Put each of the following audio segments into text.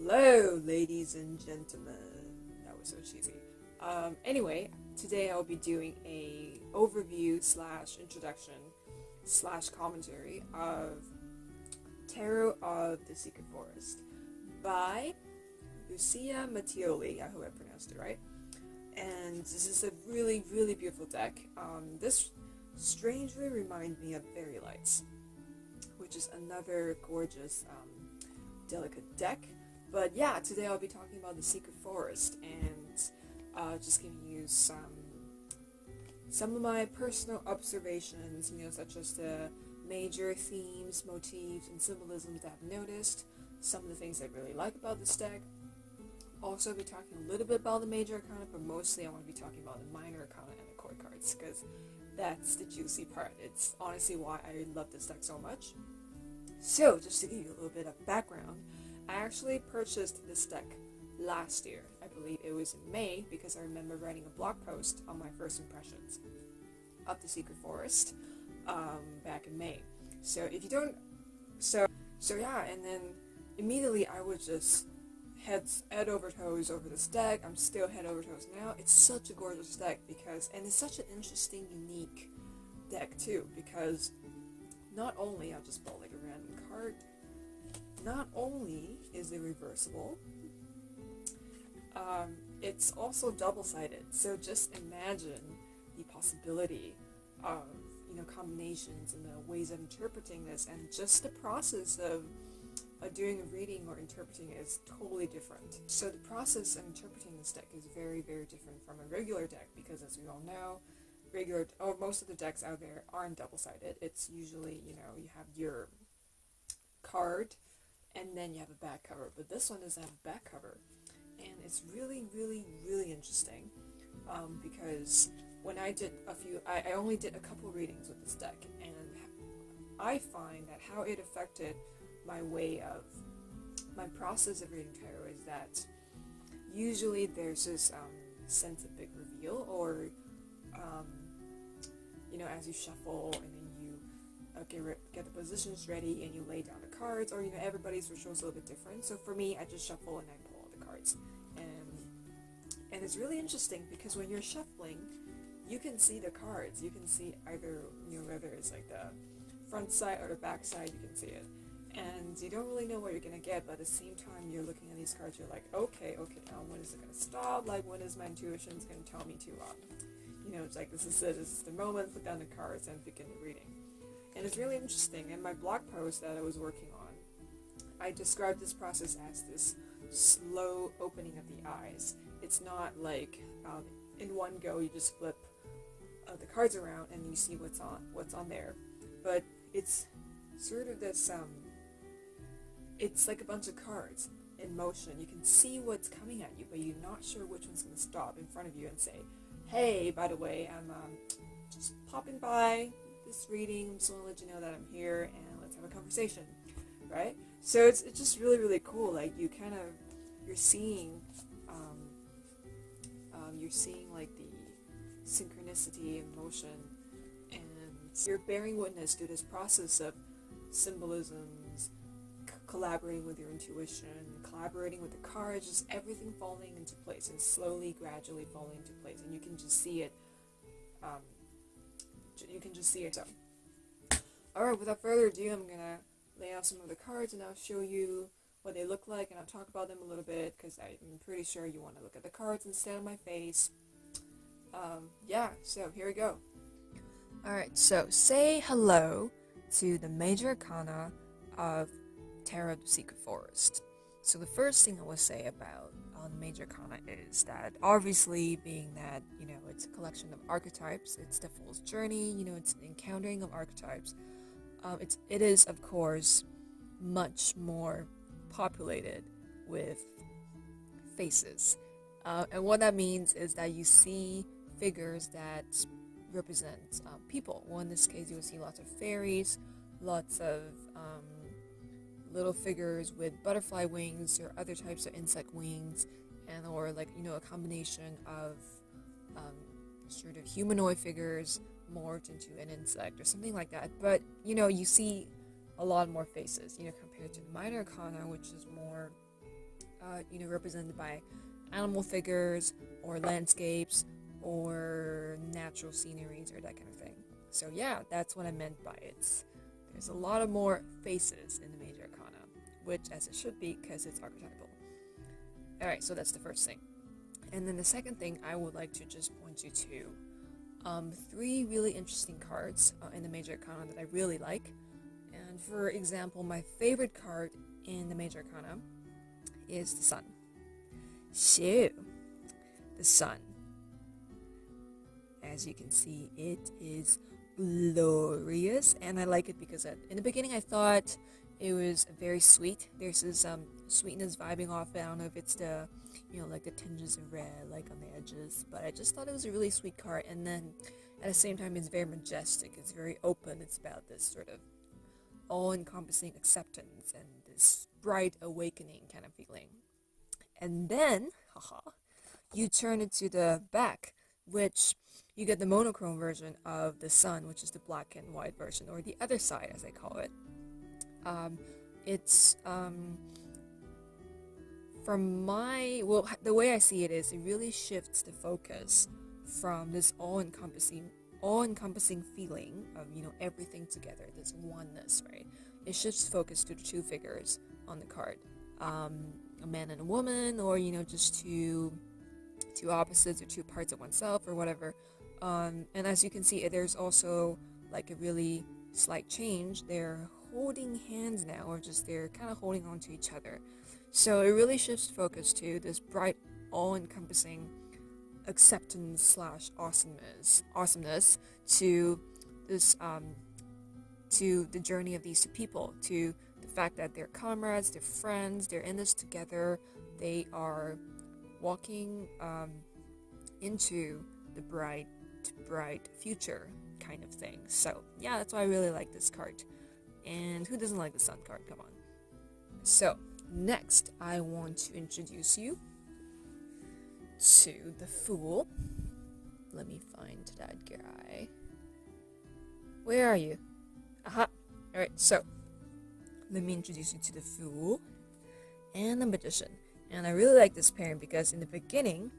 Hello, ladies and gentlemen. That was so cheesy. Anyway, today I'll be doing a overview slash introduction slash commentary of Tarot of the Secret Forest by Lucia Mattioli. I hope I pronounced it right. And this is a really, really beautiful deck. This strangely reminds me of Fairy Lights, which is another gorgeous, delicate deck. But yeah, today I'll be talking about the Secret Forest and just giving you some of my personal observations, such as the major themes, motifs, and symbolisms that I've noticed, some of the things I really like about this deck. Also, I'll be talking a little bit about the major arcana, but mostly I want to be talking about the minor arcana and the court cards, because that's the juicy part. It's honestly why I love this deck so much. So, just to give you a little bit of background, I actually purchased this deck last year. I believe it was in May, because I remember writing a blog post on my first impressions of the Secret Forest back in May. So if you don't, so yeah, and then immediately I was just head over toes over this deck. I'm still head over toes now. It's such a gorgeous deck and it's such an interesting, unique deck too, because not only, I'll just pull like a random card, not only is it reversible, it's also double-sided. So just imagine the possibility of, combinations and the ways of interpreting this, and just the process of doing a reading or interpreting it is totally different. So the process of interpreting this deck is very, very different from a regular deck, because as we all know, most of the decks out there aren't double-sided. It's usually, you have your card, and then you have a back cover, but this one doesn't have a back cover, and it's really, really, really interesting, because when I did I only did a couple readings with this deck, and I find that how it affected my process of reading tarot is that usually there's this sense of big reveal, or as you shuffle and then you get the positions ready and you lay down the cards, or everybody's ritual is a little bit different. So for me, I just shuffle and I pull all the cards, and it's really interesting because when you're shuffling, you can see the cards. You can see either whether it's like the front side or the back side, you can see it, and you don't really know what you're gonna get, but at the same time you're looking at these cards, you're like, okay, now when is it gonna stop? Like, when is my intuition's gonna tell me to it's like, this is it, this is the moment, put down the cards and begin the reading. And it's really interesting. In my blog post that I was working on, I described this process as this slow opening of the eyes. It's not like in one go you just flip the cards around and you see what's on there, but it's sort of this it's like a bunch of cards in motion. You can see what's coming at you, but you're not sure which one's going to stop in front of you and say, hey, by the way, I'm just popping by this reading, just want to let you know that I'm here and let's have a conversation, right? So it's just really, really cool. Like, you're seeing like the synchronicity and motion, and you're bearing witness to this process of symbolisms, collaborating with your intuition, collaborating with the cards, just everything falling into place and slowly, gradually falling into place, and you can just see it. So, alright, without further ado, I'm gonna lay out some of the cards and I'll show you what they look like, and I'll talk about them a little bit, because I'm pretty sure you want to look at the cards instead of my face. So here we go. Alright, so say hello to the major arcana of Tarot of the Secret Forest. So the first thing I will say about the major arcana is that, obviously, being that, it's a collection of archetypes, it's the fool's journey, it's an encountering of archetypes. It is, of course, much more populated with faces. And what that means is that you see figures that represent people. Well, in this case, you will see lots of fairies, lots of little figures with butterfly wings or other types of insect wings, or like, a combination of sort of humanoid figures morphed into an insect or something like that. But you see a lot more faces, compared to the minor arcana, which is more represented by animal figures or landscapes or natural sceneries or that kind of thing. So yeah, that's what I meant by it. There's a lot of more faces in the major arcana, which as it should be because it's archetypal. Alright, so that's the first thing. And then the second thing I would like to just point you to 3 really interesting cards in the major arcana that I really like. And for example, my favorite card in the major arcana is the Sun. So, the Sun. As you can see, it is glorious, and I like it because in the beginning I thought it was very sweet. There's this sweetness vibing off it. I don't know if it's the, like the tinges of red, like on the edges, but I just thought it was a really sweet card. And then at the same time, it's very majestic. It's very open. It's about this sort of all-encompassing acceptance and this bright awakening kind of feeling. And then, you turn it to the back, which you get the monochrome version of the Sun, which is the black and white version, or the other side, as I call it. It's the way I see it is, it really shifts the focus from this all-encompassing feeling of everything together, this oneness, right? It shifts focus to the 2 figures on the card, a man and a woman, or just two opposites or 2 parts of oneself or whatever. And as you can see, there's also like a really slight change. They're holding hands now, or just they're kind of holding on to each other. So it really shifts focus to this bright, all-encompassing acceptance / awesomeness to this to the journey of these 2 people, to the fact that they're comrades, they're friends, they're in this together, they are walking into the bright future kind of thing. So yeah, that's why I really like this card. And who doesn't like the Sun card? Come on. So next, I want to introduce you to the Fool. Let me find that guy. Where are you? Aha! Alright, so let me introduce you to the Fool and the Magician. And I really like this pairing because in the beginning,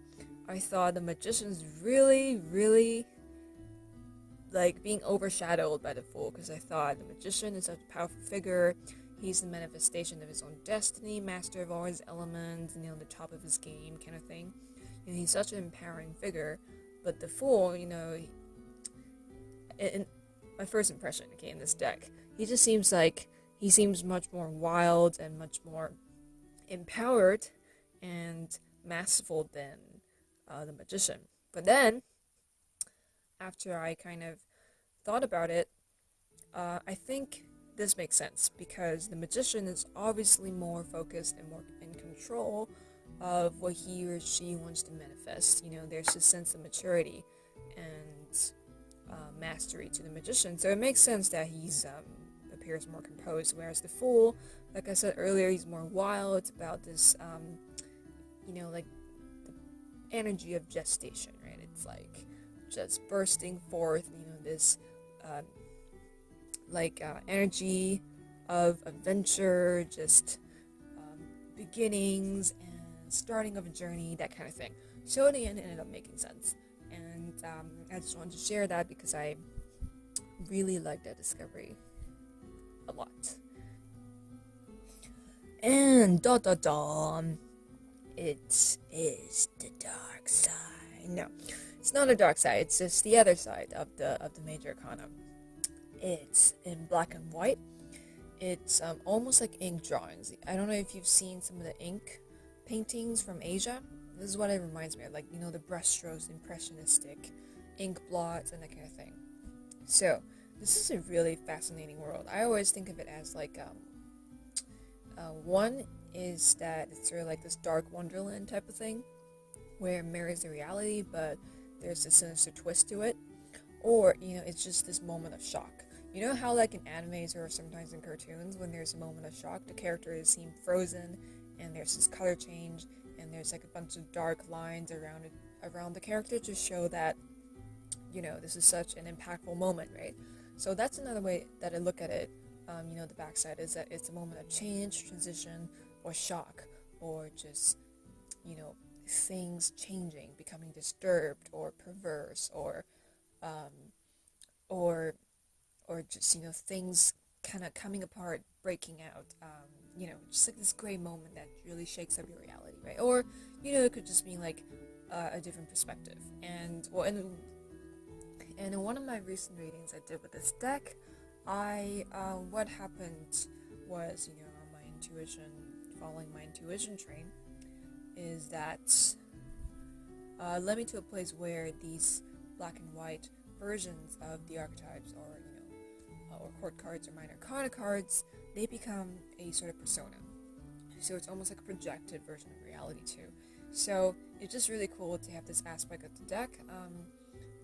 I thought the Magician's really, really like being overshadowed by the Fool, because I thought the Magician is such a powerful figure. He's the manifestation of his own destiny, master of all his elements, the top of his game kind of thing. He's such an empowering figure. But the Fool, in my first impression, in this deck, he just seems much more wild and much more empowered and masterful than the Magician. But then, after I kind of thought about it, I think this makes sense, because the Magician is obviously more focused and more in control of what he or she wants to manifest. There's a sense of maturity and mastery to the Magician, so it makes sense that he's appears more composed, whereas the Fool, like I said earlier, he's more wild. It's about this like the energy of gestation, right? It's like just bursting forth, this energy of adventure, just beginnings and starting of a journey, that kind of thing. So in the end, it ended up making sense, and I just wanted to share that because I really like that discovery a lot. And it is the dark side. No, it's not a dark side. It's just the other side of the major arcana. It's in black and white. It's almost like ink drawings. I don't know if you've seen some of the ink paintings from Asia. This is what it reminds me of, like, the brushstrokes, impressionistic ink blots, and that kind of thing. So this is a really fascinating world. I always think of it as like one is that it's sort of like this dark wonderland type of thing, where it mirrors the reality, but there's a sinister twist to it. Or, it's just this moment of shock. You know how, like, in animes or sometimes in cartoons, when there's a moment of shock, the character is seen frozen, and there's this color change, and there's like a bunch of dark lines around the character to show that, this is such an impactful moment, right? So that's another way that I look at it. The backside is that it's a moment of change, transition, or shock, or just, you know, things changing, becoming disturbed or perverse, or or just, you know, things kind of coming apart, breaking out, you know, just like this gray moment that really shakes up your reality, right? Or, you know, it could just be like a different perspective. And well, and in one of my recent readings I did with this deck, what happened was, you know, on my intuition, following my intuition train, is that led me to a place where these black and white versions of the archetypes, or, you know, or court cards or minor arcana cards, they become a sort of persona. So it's almost like a projected version of reality too. So it's just really cool to have this aspect of the deck,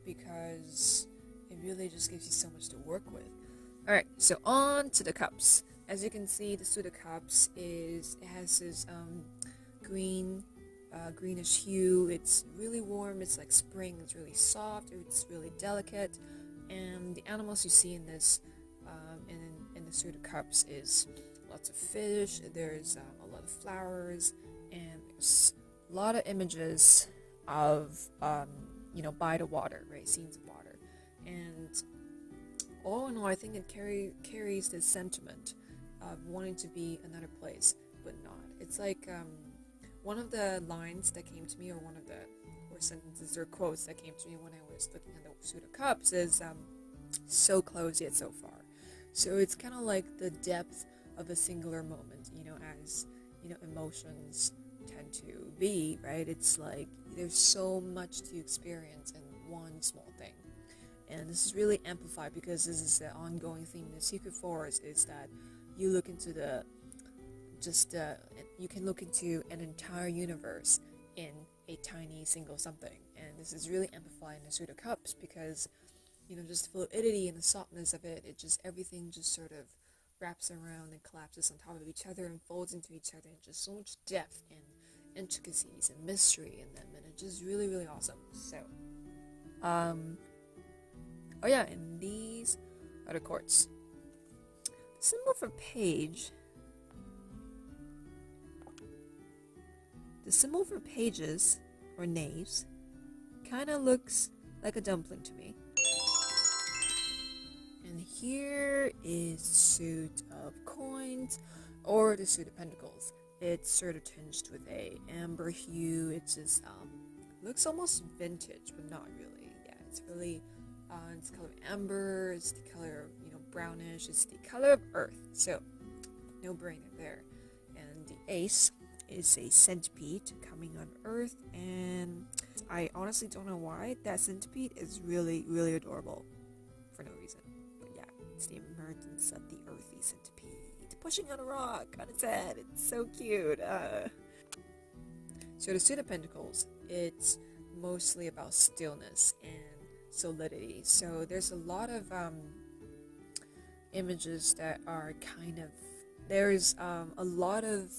because it really just gives you so much to work with. Alright, so on to the cups. As you can see, the Suit of Cups has this greenish hue. It's really warm, it's like spring, it's really soft, it's really delicate. And the animals you see in this, in the Suit of Cups, is lots of fish, there's a lot of flowers, and there's a lot of images of, you know, by the water, right? Scenes of water. And all in all, I think it carries this sentiment of wanting to be another place, but not. It's like, one of the lines that came to me, or sentences or quotes that came to me when I was looking at the Suit of Cups is, so close yet so far. So it's kind of like the depth of a singular moment, you know, as, you know, emotions tend to be, right? It's like there's so much to experience in one small thing. And this is really amplified because this is the ongoing theme in the Secret Forest, is that you look into you can look into an entire universe in a tiny single something. And this is really amplified in the Suit of Cups because, you know, just the fluidity and the softness of it, everything just sort of wraps around and collapses on top of each other and folds into each other, and just so much depth and intricacies and mystery in them, and it's just really, really awesome. So, oh yeah, and these are the quartz. The symbol for page. The symbol for pages, or knaves, kind of looks like a dumpling to me. And here is the Suit of Coins, or the Suit of Pentacles. It's sort of tinged with a amber hue. It just looks almost vintage, but not really. Yeah, it's really it's the color of amber. It's the color of, you know, brownish. It's the color of earth. So no brainer there. And the ace is a centipede coming on earth, and I honestly don't know why that centipede is really, really adorable for no reason. But yeah, it's the emergence of the earthy centipede pushing on a rock on its head. It's so cute. So the Suit of Pentacles, it's mostly about stillness and solidity. So there's a lot of images that are kind of, there's a lot of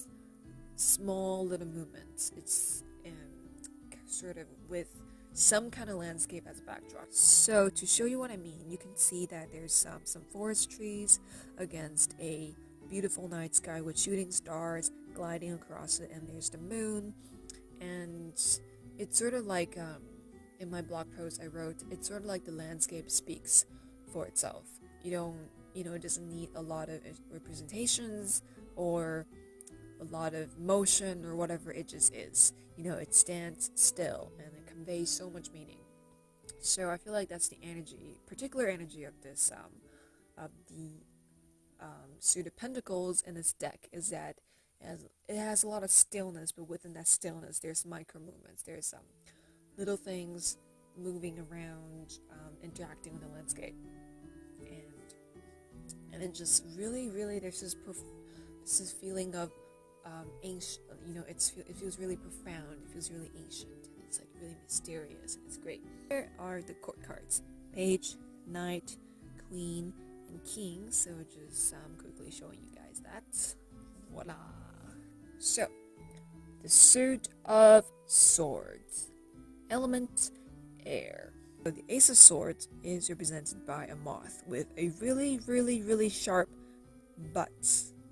small little movements. It's sort of with some kind of landscape as a backdrop. So to show you what I mean, you can see that there's some forest trees against a beautiful night sky with shooting stars gliding across it, and there's the moon. And it's sort of like, in my blog post I wrote, it's sort of like the landscape speaks for itself. You don't, you know, it doesn't need a lot of representations or a lot of motion or whatever. It just is, you know, it stands still and it conveys so much meaning. So I feel like that's the particular energy of this, of the Suit of Pentacles in this deck, is that it has a lot of stillness, but within that stillness there's micro movements, there's little things moving around, interacting with the landscape, and it just really, really, there's this feeling of ancient, you know, it feels really profound, it feels really ancient, and it's like really mysterious, and it's great. Here are the court cards: Page, Knight, Queen, and King. So just quickly showing you guys that. Voila. So the Suit of Swords, element air. So the Ace of Swords is represented by a moth with a really, really, really sharp butt.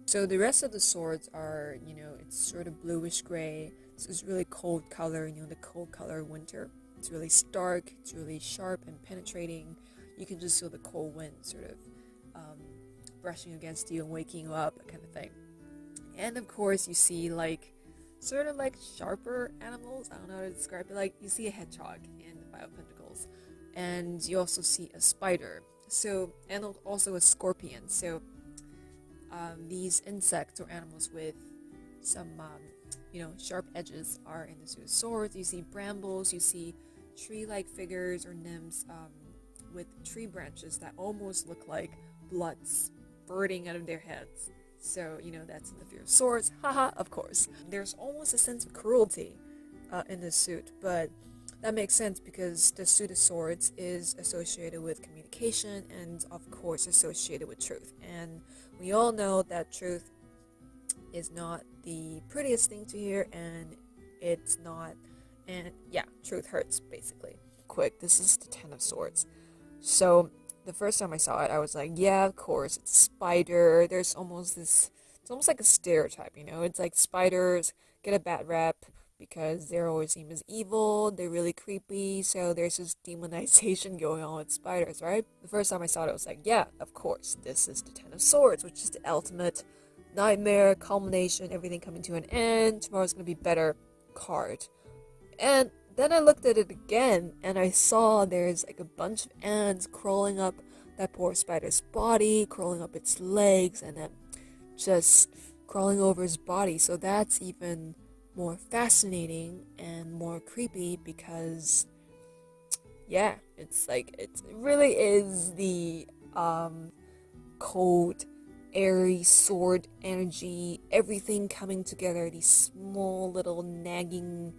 So the rest of the swords are, it's sort of bluish gray. So it's really cold color, the cold color of winter. It's really stark, it's really sharp and penetrating. You can just feel the cold wind sort of brushing against you and waking you up, that kind of thing. And of course you see sort of sharper animals. I don't know how to describe it. You see a hedgehog in the Five of Pentacles. And you also see a spider. So, and also a scorpion. So these insects or animals with some, sharp edges are in the Suit of Swords. You see brambles, you see tree-like figures or nymphs with tree branches that almost look like blood spurting out of their heads. So, that's in the Fear of Swords. Haha, of course. There's almost a sense of cruelty in this suit, but that makes sense because the Suit of Swords is associated with communication and, of course, associated with truth. And we all know that truth is not the prettiest thing to hear, and it's not, and yeah, truth hurts, basically. Quick, this is the Ten of Swords. So, the first time I saw it, I was like, yeah, of course, it's a spider. There's almost this, it's almost like a stereotype, It's like spiders get a bad rep because they're always seen as evil, they're really creepy, so there's this demonization going on with spiders, right? The first time I saw it, I was like, yeah, of course, this is the Ten of Swords, which is the ultimate nightmare, culmination, everything coming to an end, tomorrow's gonna be better card. And then I looked at it again, and I saw there's a bunch of ants crawling up that poor spider's body, crawling up its legs, and then just crawling over his body. So that's even more fascinating and more creepy because, yeah, it really is the cold, airy sword energy, everything coming together, these small little nagging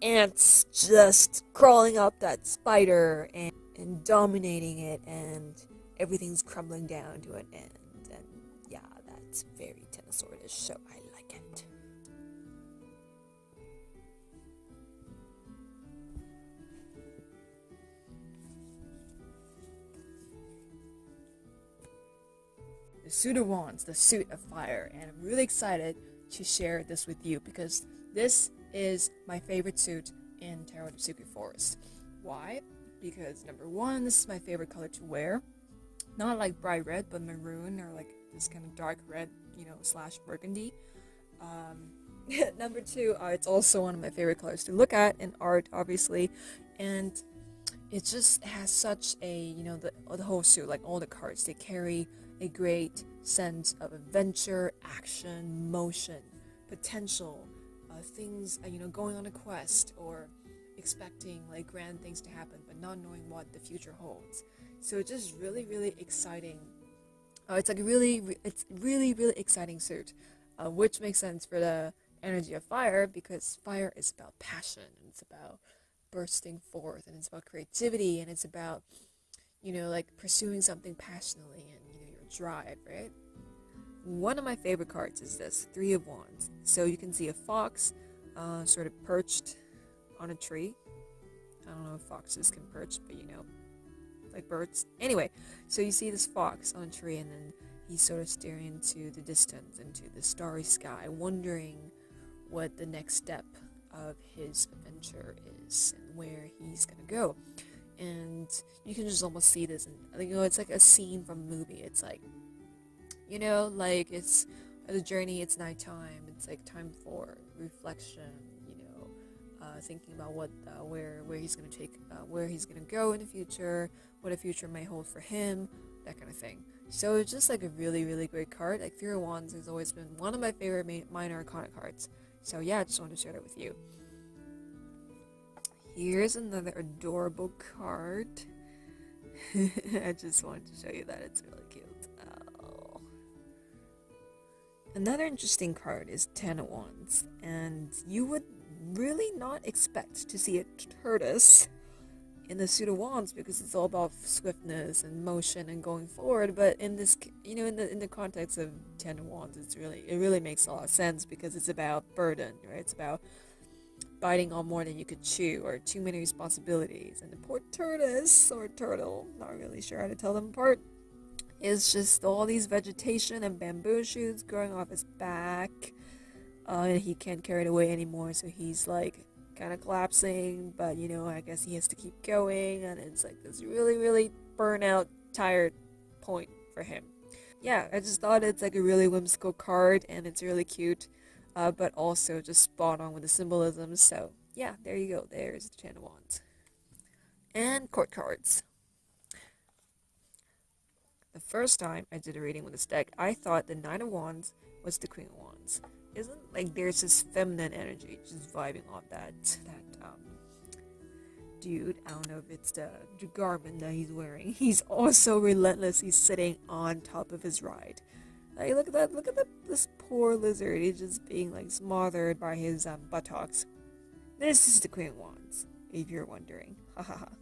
ants just crawling up that spider and dominating it, and everything's crumbling down to an end. And yeah, that's very Ten of Swords-ish, so I like it. The Suit of Wands, the Suit of Fire, and I'm really excited to share this with you because this is my favorite suit in Tarot of Secret Forest. Why? Because number one, this is my favorite color to wear. Not like bright red, but maroon or this kind of dark red, / burgundy. Number two, it's also one of my favorite colors to look at in art, obviously. And it just has such a, the whole suit, all the cards, they carry a great sense of adventure, action, motion, potential, things, going on a quest or expecting grand things to happen but not knowing what the future holds. So it's just really, really exciting. It's really, really exciting suit, which makes sense for the energy of fire because fire is about passion and it's about bursting forth and it's about creativity and it's about, pursuing something passionately and, your drive, right? One of my favorite cards is this, Three of Wands. So you can see a fox sort of perched on a tree. I don't know if foxes can perch, but like birds. Anyway, so you see this fox on a tree and then he's sort of staring into the distance, into the starry sky, wondering what the next step of his adventure is and where he's gonna go. And you can just almost see this, and it's like a scene from a movie. It's like, it's the journey, it's nighttime, it's time for reflection, thinking about what, where he's gonna take, where he's gonna go in the future, what a future may hold for him, that kind of thing. So it's just a really, really great card. Fear of Wands has always been one of my favorite minor arcana cards. So yeah, I just wanted to share that with you. Here's another adorable card. I just wanted to show you that it's really cute. Oh. Another interesting card is Ten of Wands, and you would really not expect to see a tortoise in the Suit of Wands because it's all about swiftness and motion and going forward. But in this, in the context of Ten of Wands, it really makes a lot of sense because it's about burden, right? It's about biting on more than you could chew, or too many responsibilities. And the poor tortoise or turtle, not really sure how to tell them apart, It's just all these vegetation and bamboo shoots growing off his back. And he can't carry it away anymore, so he's like kind of collapsing, but you know, I guess he has to keep going, and it's like this really, really burnout, tired point for him. Yeah, I just thought it's like a really whimsical card, and it's really cute, but also just spot on with the symbolism, so yeah, there you go, there's the Ten of Wands. And court cards. The first time I did a reading with this deck, I thought the Nine of Wands was the Queen of Wands. Isn't like there's this feminine energy just vibing off that dude. I don't know if it's the garment that he's wearing. He's also relentlessly sitting on top of his ride. Like look at this poor lizard. He's just being like smothered by his buttocks. This is the Queen of Wands, if you're wondering. Hahaha.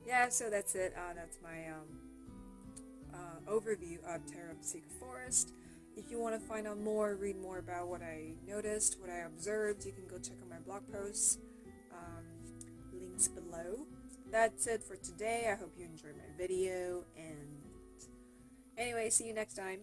Yeah, so that's it. That's my overview of Terra Mystica Forest. If you want to find out more, read more about what I noticed, what I observed, you can go check out my blog posts. Links below. That's it for today. I hope you enjoyed my video, and anyway, see you next time.